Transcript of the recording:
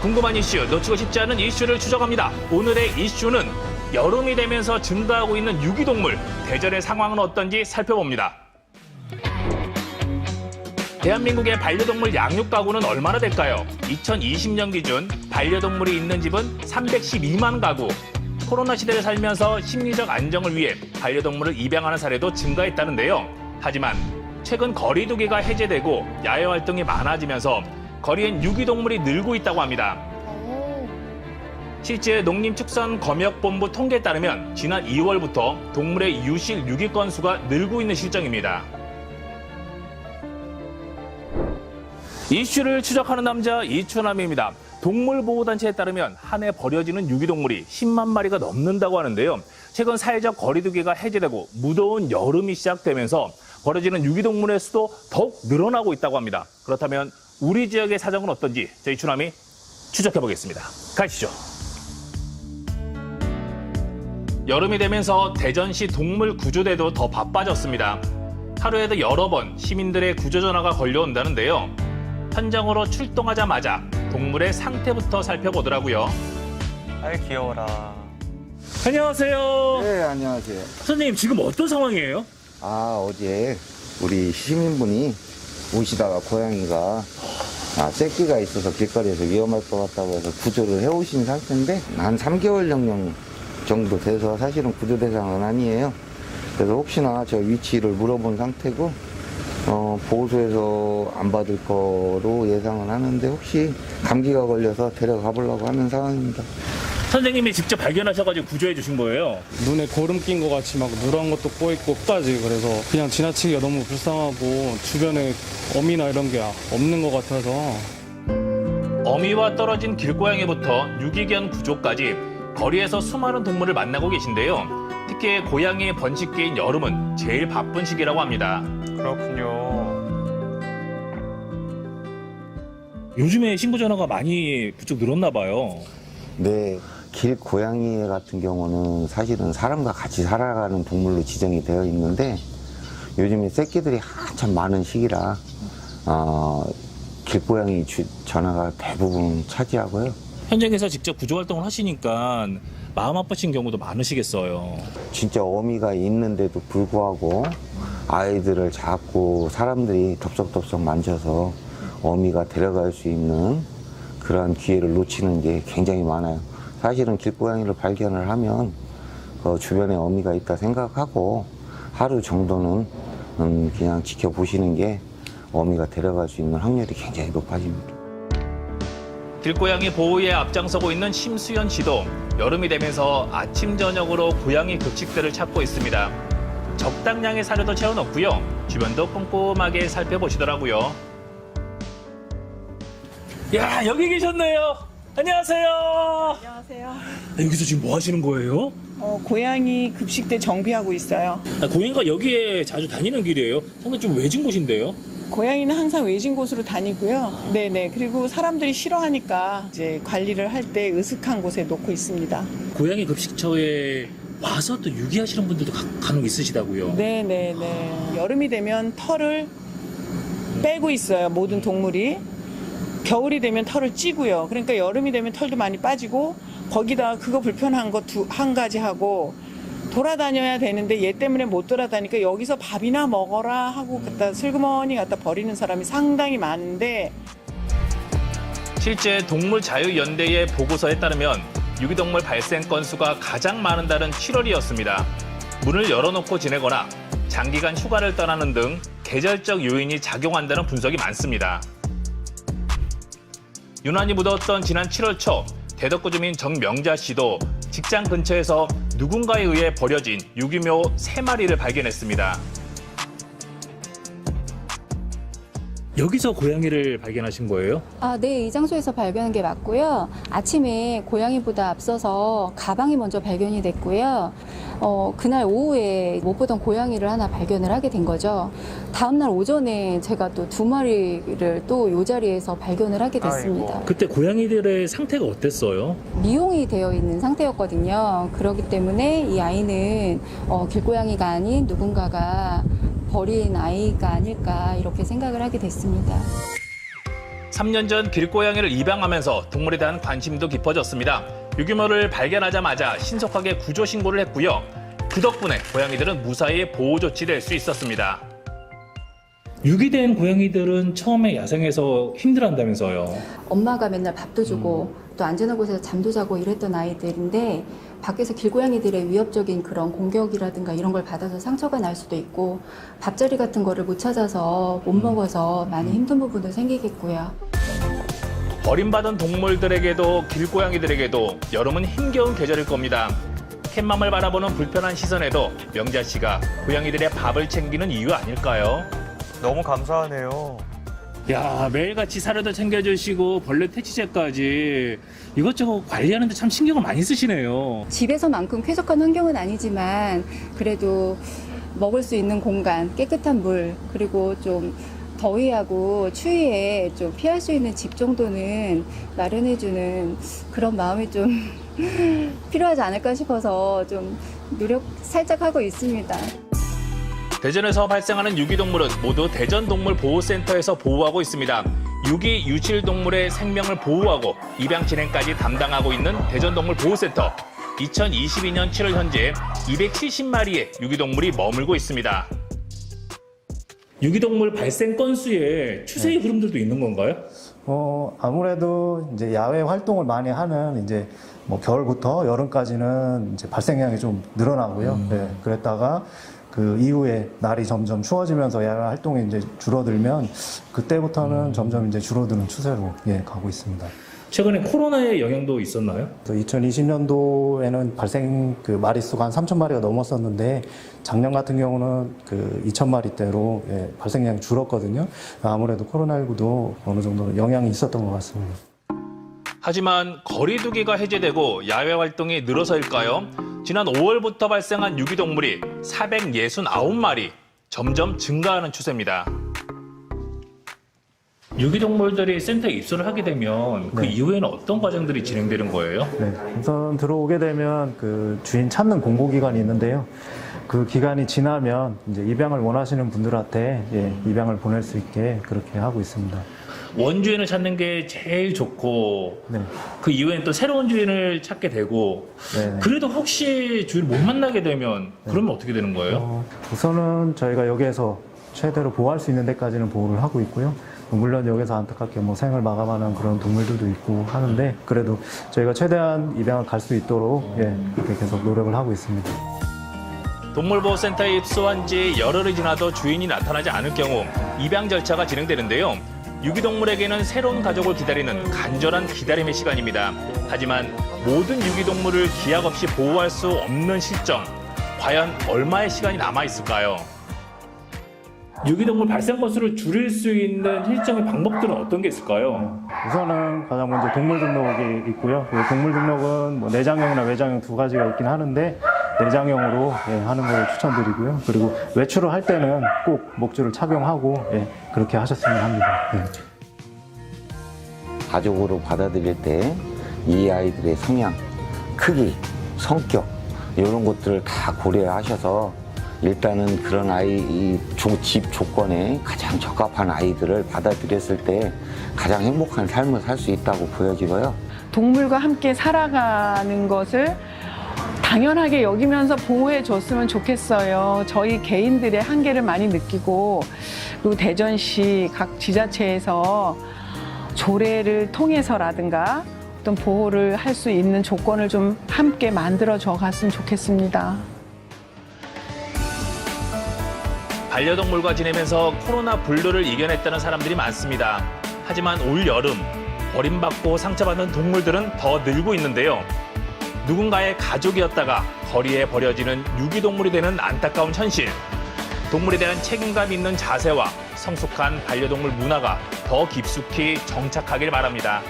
궁금한 이슈, 놓치고 싶지 않은 이슈를 추적합니다. 오늘의 이슈는 여름이 되면서 증가하고 있는 유기동물, 대전의 상황은 어떤지 살펴봅니다. 대한민국의 반려동물 양육 가구는 얼마나 될까요? 2020년 기준 반려동물이 있는 집은 312만 가구. 코로나 시대를 살면서 심리적 안정을 위해 반려동물을 입양하는 사례도 증가했다는데요. 하지만 최근 거리두기가 해제되고 야외 활동이 많아지면서 거리엔 유기동물이 늘고 있다고 합니다. 실제 농림축산검역본부 통계에 따르면 지난 2월부터 동물의 유실 유기 건수가 늘고 있는 실정입니다. 이슈를 추적하는 남자 이춘함입니다. 동물보호단체에 따르면 한 해 버려지는 유기동물이 10만 마리가 넘는다고 하는데요. 최근 사회적 거리두기가 해제되고 무더운 여름이 시작되면서 버려지는 유기동물의 수도 더욱 늘어나고 있다고 합니다. 그렇다면 우리 지역의 사정은 어떤지 저희 추남이 추적해보겠습니다. 가시죠. 여름이 되면서 대전시 동물구조대도 더 바빠졌습니다. 하루에도 여러 번 시민들의 구조 전화가 걸려온다는데요. 현장으로 출동하자마자 동물의 상태부터 살펴보더라고요. 아이 귀여워라. 안녕하세요. 네, 안녕하세요. 선생님, 지금 어떤 상황이에요? 어제 우리 시민분이 오시다가 고양이가 새끼가 있어서 길거리에서 위험할 것 같다고 해서 구조를 해오신 상태인데 한 3개월 정도 돼서 사실은 구조 대상은 아니에요. 그래서 혹시나 저 위치를 물어본 상태고 보호소에서 안 받을 거로 예상은 하는데 혹시 감기가 걸려서 데려가 보려고 하는 상황입니다. 선생님이 직접 발견하셔가지고 구조해 주신 거예요? 눈에 고름 낀 것 같이 막 누런 것도 꼬있고 끝까지. 그래서 그냥 지나치기가 너무 불쌍하고 주변에 어미나 이런 게 없는 것 같아서. 어미와 떨어진 길고양이부터 유기견 구조까지 거리에서 수많은 동물을 만나고 계신데요. 특히 고양이의 번식기인 여름은 제일 바쁜 시기라고 합니다. 그렇군요. 요즘에 신고 전화가 많이 부쩍 늘었나 봐요. 네, 길 고양이 같은 경우는 사실은 사람과 같이 살아가는 동물로 지정이 되어 있는데 요즘에 새끼들이 한참 많은 시기라 길고양이 전화가 대부분 차지하고요. 현장에서 직접 구조 활동을 하시니까 마음 아프신 경우도 많으시겠어요. 진짜 어미가 있는데도 불구하고 아이들을 자꾸 사람들이 덥석덥석 만져서 어미가 데려갈 수 있는 그런 기회를 놓치는 게 굉장히 많아요. 사실은 길고양이를 발견을 하면 그 주변에 어미가 있다 생각하고 하루 정도는 그냥 지켜보시는 게 어미가 데려갈 수 있는 확률이 굉장히 높아집니다. 길고양이 보호에 앞장서고 있는 심수연 씨도 여름이 되면서 아침 저녁으로 고양이 급식들을 찾고 있습니다. 적당량의 사료도 채워넣고요. 주변도 꼼꼼하게 살펴보시더라고요. 야, 여기 계셨네요. 안녕하세요. 안녕하세요. 여기서 지금 뭐 하시는 거예요? 고양이 급식대 정비하고 있어요. 고양이가 여기에 자주 다니는 길이에요. 상당히 좀 외진 곳인데요. 고양이는 항상 외진 곳으로 다니고요. 네네. 그리고 사람들이 싫어하니까 이제 관리를 할 때 으슥한 곳에 놓고 있습니다. 고양이 급식처에 와서 또 유기하시는 분들도 간혹 있으시다고요. 네네네. 여름이 되면 털을 빼고 있어요. 모든 동물이. 겨울이 되면 털을 찌고요. 그러니까 여름이 되면 털도 많이 빠지고 거기다 그거 불편한 거 한 가지 하고 돌아다녀야 되는데 얘 때문에 못 돌아다니니까 여기서 밥이나 먹어라 하고 갖다 슬그머니 갖다 버리는 사람이 상당히 많은데 실제 동물자유연대의 보고서에 따르면 유기동물 발생 건수가 가장 많은 달은 7월이었습니다. 문을 열어놓고 지내거나 장기간 휴가를 떠나는 등 계절적 요인이 작용한다는 분석이 많습니다. 유난히 무더웠던 지난 7월 초 대덕구 주민 정명자 씨도 직장 근처에서 누군가에 의해 버려진 유기묘 3마리를 발견했습니다. 여기서 고양이를 발견하신 거예요? 네, 이 장소에서 발견한 게 맞고요. 아침에 고양이보다 앞서서 가방이 먼저 발견이 됐고요. 그날 오후에 못 보던 고양이를 하나 발견을 하게 된 거죠. 다음날 오전에 제가 또 2마리를 또 이 자리에서 발견을 하게 됐습니다. 아이고. 그때 고양이들의 상태가 어땠어요? 미용이 되어 있는 상태였거든요. 그렇기 때문에 이 아이는 길고양이가 아닌 누군가가 버린 아이가 아닐까 이렇게 생각을 하게 됐습니다. 3년 전 길고양이를 입양하면서 동물에 대한 관심도 깊어졌습니다. 유기묘를 발견하자마자 신속하게 구조 신고를 했고요. 그 덕분에 고양이들은 무사히 보호 조치될 수 있었습니다. 유기된 고양이들은 처음에 야생에서 힘들어한다면서요. 엄마가 맨날 밥도 주고 또 안전한 곳에서 잠도 자고 이랬던 아이들인데 밖에서 길고양이들의 위협적인 그런 공격이라든가 이런 걸 받아서 상처가 날 수도 있고 밥자리 같은 거를 못 찾아서 못 먹어서 많이 힘든 부분도 생기겠고요. 버림받은 동물들에게도 길고양이들에게도 여름은 힘겨운 계절일 겁니다. 캣맘을 바라보는 불편한 시선에도 명자 씨가 고양이들의 밥을 챙기는 이유 아닐까요? 너무 감사하네요. 야, 매일같이 사료도 챙겨주시고 벌레 퇴치제까지 이것저것 관리하는데 참 신경을 많이 쓰시네요. 집에서만큼 쾌적한 환경은 아니지만 그래도 먹을 수 있는 공간, 깨끗한 물, 그리고 좀 더위하고 추위에 좀 피할 수 있는 집 정도는 마련해주는 그런 마음이 좀 필요하지 않을까 싶어서 좀 노력 살짝 하고 있습니다. 대전에서 발생하는 유기동물은 모두 대전동물보호센터에서 보호하고 있습니다. 유기 유실동물의 생명을 보호하고 입양 진행까지 담당하고 있는 대전동물보호센터. 2022년 7월 현재 270마리의 유기동물이 머물고 있습니다. 유기동물 발생 건수에 추세의 흐름들도 있는 건가요? 아무래도 이제 야외 활동을 많이 하는 이제 뭐 겨울부터 여름까지는 이제 발생량이 좀 늘어나고요. 네, 그랬다가 그 이후에 날이 점점 추워지면서 야외 활동이 이제 줄어들면 그때부터는 점점 이제 줄어드는 추세로 가고 있습니다. 최근에 코로나의 영향도 있었나요? 2020년도에는 발생 그 마리수가 한 3,000마리가 넘었었는데 작년 같은 경우는 그 2,000마리대로 발생량이 줄었거든요. 아무래도 코로나19도 어느 정도 영향이 있었던 것 같습니다. 하지만 거리두기가 해제되고 야외 활동이 늘어서일까요? 지난 5월부터 발생한 유기동물이 469마리, 점점 증가하는 추세입니다. 유기동물들이 센터에 입소를 하게 되면 그 이후에는 어떤 과정들이 진행되는 거예요? 네, 우선 들어오게 되면 그 주인 찾는 공고기간이 있는데요. 그 기간이 지나면 이제 입양을 원하시는 분들한테 입양을 보낼 수 있게 그렇게 하고 있습니다. 원주인을 찾는 게 제일 좋고 네. 그 이후엔 또 새로운 주인을 찾게 되고 네. 그래도 혹시 주인을 못 만나게 되면 그러면 어떻게 되는 거예요? 우선은 저희가 여기에서 최대로 보호할 수 있는 데까지는 보호를 하고 있고요. 물론 여기서 안타깝게 뭐 생을 마감하는 그런 동물들도 있고 하는데 그래도 저희가 최대한 입양을 갈 수 있도록 그렇게 계속 노력을 하고 있습니다. 동물보호센터에 입소한 지 열흘이 지나도 주인이 나타나지 않을 경우 입양 절차가 진행되는데요. 유기동물에게는 새로운 가족을 기다리는 간절한 기다림의 시간입니다. 하지만 모든 유기동물을 기약 없이 보호할 수 없는 실정, 과연 얼마의 시간이 남아있을까요? 유기동물 발생 건수를 줄일 수 있는 일정의 방법들은 어떤 게 있을까요? 우선은 가장 먼저 동물 등록이 있고요. 그 동물 등록은 뭐 내장형이나 외장형 두 가지가 있긴 하는데 내장형으로 하는 걸 추천드리고요. 그리고 외출을 할 때는 꼭 목줄을 착용하고 그렇게 하셨으면 합니다. 가족으로 받아들일 때 이 아이들의 성향, 크기, 성격 이런 것들을 다 고려하셔서 일단은 그런 아이 집 조건에 가장 적합한 아이들을 받아들였을 때 가장 행복한 삶을 살 수 있다고 보여지고요. 동물과 함께 살아가는 것을 당연하게 여기면서 보호해 줬으면 좋겠어요. 저희 개인들의 한계를 많이 느끼고 그리고 대전시 각 지자체에서 조례를 통해서라든가 어떤 보호를 할 수 있는 조건을 좀 함께 만들어 줘 갔으면 좋겠습니다. 반려동물과 지내면서 코로나 분류를 이겨냈다는 사람들이 많습니다. 하지만 올 여름 버림받고 상처받는 동물들은 더 늘고 있는데요. 누군가의 가족이었다가 거리에 버려지는 유기동물이 되는 안타까운 현실. 동물에 대한 책임감 있는 자세와 성숙한 반려동물 문화가 더 깊숙이 정착하길 바랍니다.